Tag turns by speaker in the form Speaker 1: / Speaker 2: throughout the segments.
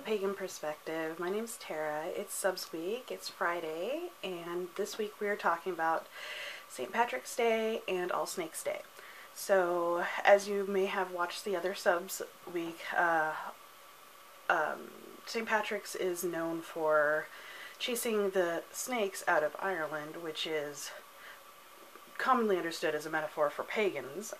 Speaker 1: Pagan Perspective. My name's Tara. It's Subs Week. It's Friday, and this week we are talking about St. Patrick's Day and All Snakes Day. So, as you may have watched the other Subs Week, St. Patrick's is known for chasing the snakes out of Ireland, which is commonly understood as a metaphor for pagans.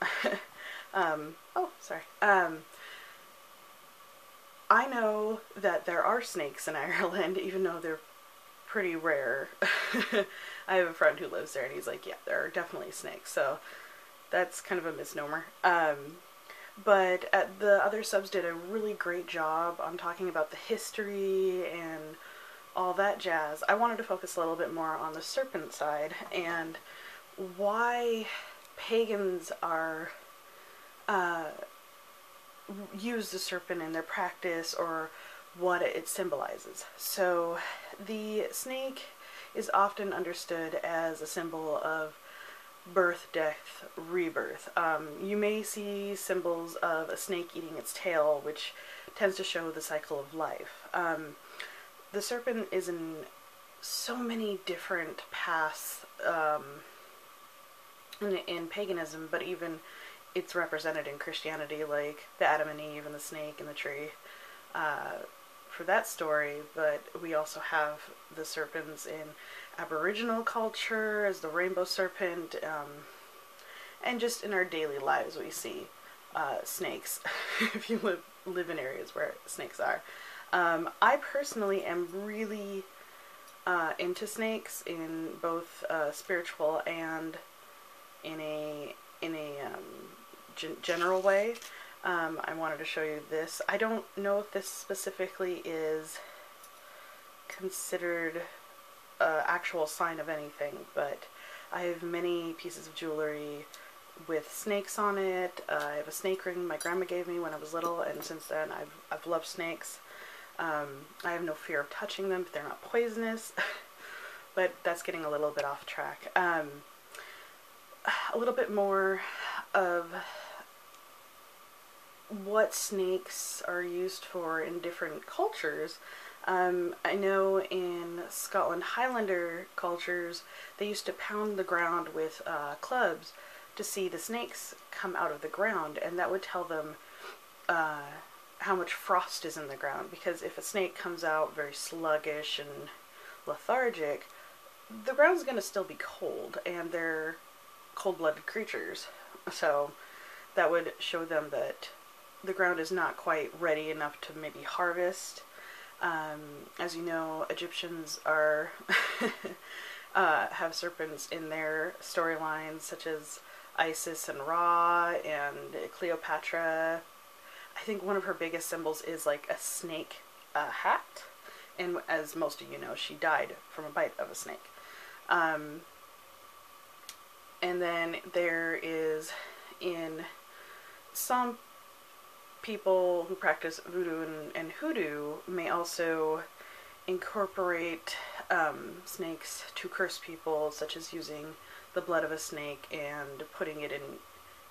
Speaker 1: I know that there are snakes in Ireland, even though they're pretty rare. I have a friend who lives there, and he's like, yeah, there are definitely snakes, so that's kind of a misnomer. But the other subs did a really great job on talking about the history and all that jazz. I wanted to focus a little bit more on the serpent side and why pagans are use the serpent in their practice or what it symbolizes. So the snake is often understood as a symbol of birth, death, rebirth. You may see symbols of a snake eating its tail, which tends to show the cycle of life. The serpent is in so many different paths in paganism, but even it's represented in Christianity, like the Adam and Eve and the snake and the tree for that story. But we also have the serpents in Aboriginal culture as the rainbow serpent, and just in our daily lives we see snakes if you live in areas where snakes are. I personally am really into snakes in both spiritual and in a general way. I wanted to show you this. I don't know if this specifically is considered an actual sign of anything, but I have many pieces of jewelry with snakes on it. I have a snake ring my grandma gave me when I was little, and since then I've loved snakes. I have no fear of touching them if they're not poisonous, but that's getting a little bit off track. A little bit more of what snakes are used for in different cultures. I know in Scotland Highlander cultures they used to pound the ground with clubs to see the snakes come out of the ground, and that would tell them how much frost is in the ground, because if a snake comes out very sluggish and lethargic, the ground's going to still be cold, and they're cold-blooded creatures, so that would show them that the ground is not quite ready enough to maybe harvest. As you know, Egyptians are have serpents in their storylines, such as Isis and Ra and Cleopatra. I think one of her biggest symbols is like a snake hat, and as most of you know, she died from a bite of a snake. And then there is, in some people who practice voodoo and hoodoo may also incorporate snakes to curse people, such as using the blood of a snake and putting it in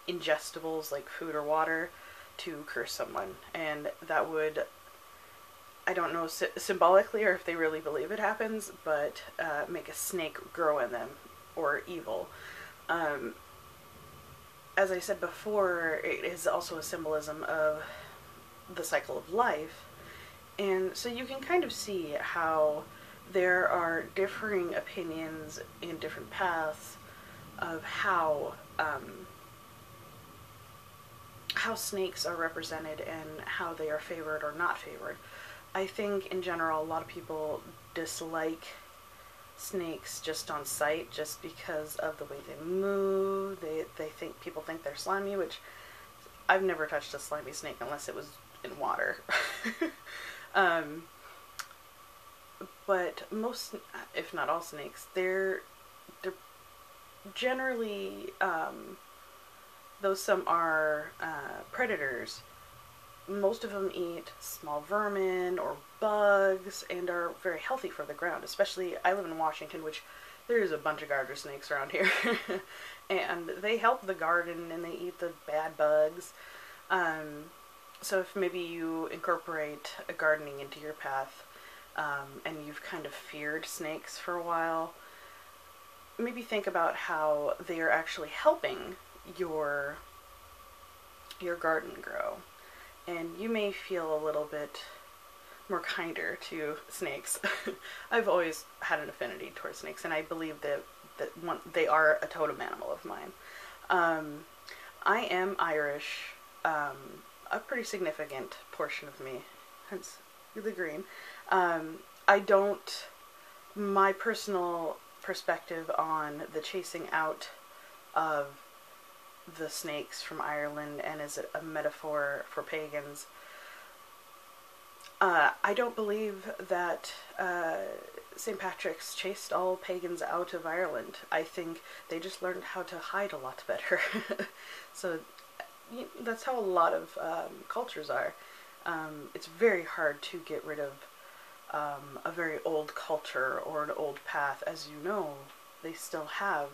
Speaker 1: ingestibles like food or water to curse someone. And that would, I don't know symbolically or if they really believe it happens, but make a snake grow in them, or evil. As I said before, it is also a symbolism of the cycle of life, and so you can kind of see how there are differing opinions in different paths of how snakes are represented and how they are favored or not favored. I think in general a lot of people dislike snakes just on sight, just because of the way they move. People think they're slimy, which I've never touched a slimy snake unless it was in water. But most, if not all snakes, they're generally, though some are predators, most of them eat small vermin or bugs and are very healthy for the ground. Especially, I live in Washington, which there is a bunch of garter snakes around here. And they help the garden and they eat the bad bugs. So if maybe you incorporate gardening into your path, and you've kind of feared snakes for a while, maybe think about how they are actually helping your garden grow. And you may feel a little bit more kinder to snakes. I've always had an affinity towards snakes, and I believe that they are a totem animal of mine. I am Irish, a pretty significant portion of me, hence the green. I don't, my personal perspective on the chasing out of the snakes from Ireland and as a metaphor for pagans, I don't believe that St. Patrick's chased all pagans out of Ireland. I think they just learned how to hide a lot better. So that's how a lot of cultures are. It's very hard to get rid of a very old culture or an old path. As you know, they still have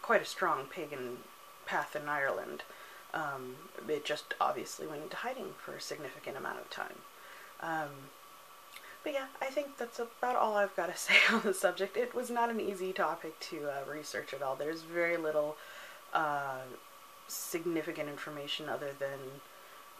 Speaker 1: quite a strong pagan path in Ireland. It just obviously went into hiding for a significant amount of time. But yeah, I think that's about all I've got to say on the subject. It was not an easy topic to research at all. There's very little significant information other than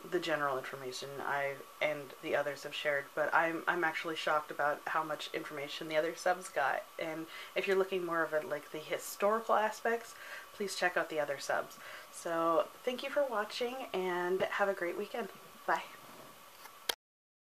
Speaker 1: the general information I and the others have shared, but I'm actually shocked about how much information the other subs got. And if you're looking more of like the historical aspects, please check out the other subs. So thank you for watching and have a great weekend. Bye.